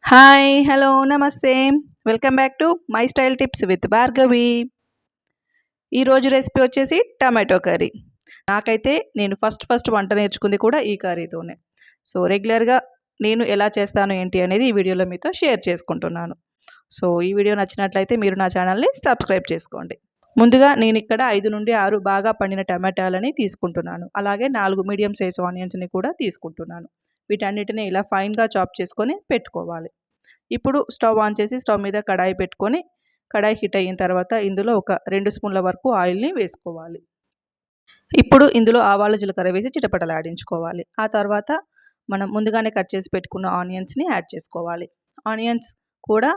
Hi hello నమస్తే welcome back to my style tips with Bhargavi. ఈరోజు recipe వచ్చేసి tomato curry. నాకైతే నేను ఫస్ట్ వంట నేర్చుకుంది కూడా ఈ కర్రీతోనే. సో రెగ్యులర్గా నేను ఎలా చేస్తాను ఏంటి అనేది ఈ వీడియోలో మీతో షేర్ చేసుకుంటున్నాను. సో ఈ వీడియో నచ్చినట్లయితే మీరు నా ఛానల్ని సబ్స్క్రైబ్ చేసుకోండి. ముందుగా నేను ఇక్కడ 5 నుండి 6 బాగా పండిన టమాటాలని తీసుకుంటున్నాను. అలాగే 4 మీడియం సైజ్ ఆనియన్స్ని కూడా తీసుకుంటున్నాను. వీటన్నిటిని ఇలా ఫైన్గా చాప్ చేసుకొని పెట్టుకోవాలి. ఇప్పుడు స్టవ్ ఆన్ చేసి స్టవ్ మీద కడాయి పెట్టుకొని కడాయి హీట్ అయిన తర్వాత ఇందులో ఒక 2 స్పూన్ల వరకు ఆయిల్ని వేసుకోవాలి. ఇప్పుడు ఇందులో ఆవాలు జీలకర్ర వేసి చిటపటలాడించుకోవాలి. ఆ తర్వాత మనం ముందుగానే కట్ చేసి పెట్టుకున్న ఆనియన్స్ని యాడ్ చేసుకోవాలి. ఆనియన్స్ కూడా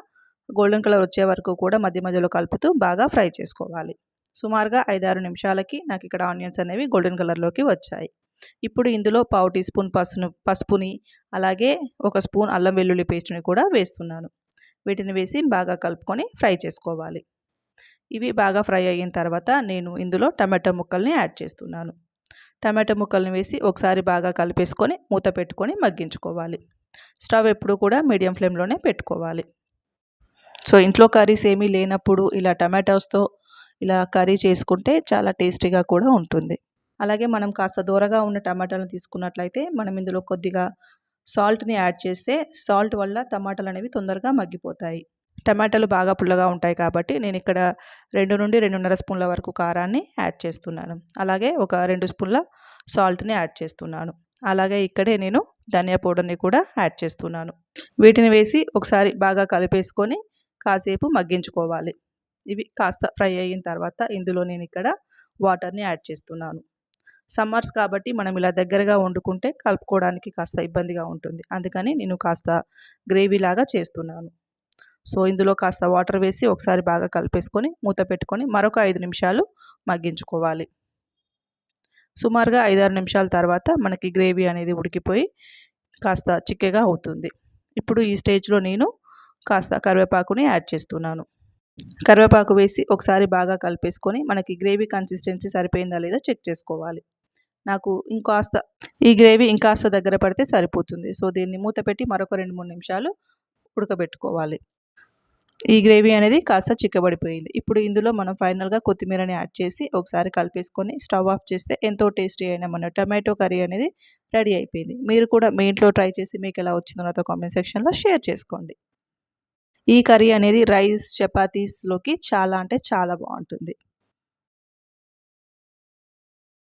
గోల్డెన్ కలర్ వచ్చే వరకు కూడా మధ్య మధ్యలో కలుపుతూ బాగా ఫ్రై చేసుకోవాలి. సుమారుగా 5-6 నిమిషాలకి నాకు ఇక్కడ ఆనియన్స్ అనేవి గోల్డెన్ కలర్లోకి వచ్చాయి. ఇప్పుడు ఇందులో పావు టీ స్పూన్ పసుపుని అలాగే 1 స్పూన్ అల్లం వెల్లుల్లి పేస్ట్ని కూడా వేస్తున్నాను. వీటిని వేసి బాగా కలుపుకొని ఫ్రై చేసుకోవాలి. ఇవి బాగా ఫ్రై అయిన తర్వాత నేను ఇందులో టమాటో ముక్కల్ని యాడ్ చేస్తున్నాను. టమాటో ముక్కల్ని వేసి ఒకసారి బాగా కలిపేసుకొని మూత పెట్టుకొని మగ్గించుకోవాలి. స్టవ్ ఎప్పుడు కూడా మీడియం ఫ్లేమ్లోనే పెట్టుకోవాలి. సో ఇంట్లో కర్రీస్ ఏమీ లేనప్పుడు ఇలా టమాటోస్తో ఇలా కర్రీ చేసుకుంటే చాలా టేస్టీగా కూడా ఉంటుంది. అలాగే మనం కాస్త దూరగా ఉన్న టమాటాలను తీసుకున్నట్లయితే మనం ఇందులో కొద్దిగా సాల్ట్ని యాడ్ చేస్తే సాల్ట్ వల్ల టమాటాలు అనేవి తొందరగా మగ్గిపోతాయి. టమాటాలు బాగా పుల్లగా ఉంటాయి కాబట్టి నేను ఇక్కడ 2 నుండి 2.5 స్పూన్ల వరకు కారాన్ని యాడ్ చేస్తున్నాను. అలాగే ఒక 2 స్పూన్ల సాల్ట్ని యాడ్ చేస్తున్నాను. అలాగే ఇక్కడే నేను ధనియా పౌడర్ని కూడా యాడ్ చేస్తున్నాను. వీటిని వేసి ఒకసారి బాగా కలిపేసుకొని కాసేపు మగ్గించుకోవాలి. ఇవి కాస్త ఫ్రై అయిన తర్వాత ఇందులో నేను ఇక్కడ వాటర్ని యాడ్ చేస్తున్నాను. సమ్మర్స్ కాబట్టి మనం ఇలా దగ్గరగా వండుకుంటే కలుపుకోవడానికి కాస్త ఇబ్బందిగా ఉంటుంది. అందుకని నేను కాస్త గ్రేవీ లాగా చేస్తున్నాను. సో ఇందులో కాస్త వాటర్ వేసి ఒకసారి బాగా కలిపేసుకొని మూత పెట్టుకొని మరొక 5 నిమిషాలు మగ్గించుకోవాలి. సుమారుగా 5-6 నిమిషాల తర్వాత మనకి గ్రేవీ అనేది ఉడికిపోయి కాస్త చిక్కగా అవుతుంది. ఇప్పుడు ఈ స్టేజ్లో నేను కాస్త కరివేపాకుని యాడ్ చేస్తున్నాను. కరివేపాకు వేసి ఒకసారి బాగా కలిపేసుకొని మనకి గ్రేవీ కన్సిస్టెన్సీ సరిపోయిందా లేదా చెక్ చేసుకోవాలి. నాకు ఈ గ్రేవీ ఇంకాస్త దగ్గర పడితే సరిపోతుంది. సో దీన్ని మూత పెట్టి మరొక 2-3 నిమిషాలు ఉడకబెట్టుకోవాలి. ఈ గ్రేవీ అనేది కాస్త చిక్కబడిపోయింది. ఇప్పుడు ఇందులో మనం ఫైనల్గా కొత్తిమీరని యాడ్ చేసి ఒకసారి కలిపేసుకొని స్టవ్ ఆఫ్ చేస్తే ఎంతో టేస్టీ అయిన మన టమాటో కర్రీ అనేది రెడీ అయిపోయింది. మీరు కూడా మీ ఇంట్లో ట్రై చేసి మీకు ఎలా వచ్చిందో నాతో కామెంట్ సెక్షన్లో షేర్ చేసుకోండి. ఈ కర్రీ అనేది రైస్ చపాతీస్లోకి చాలా అంటే చాలా బాగుంటుంది.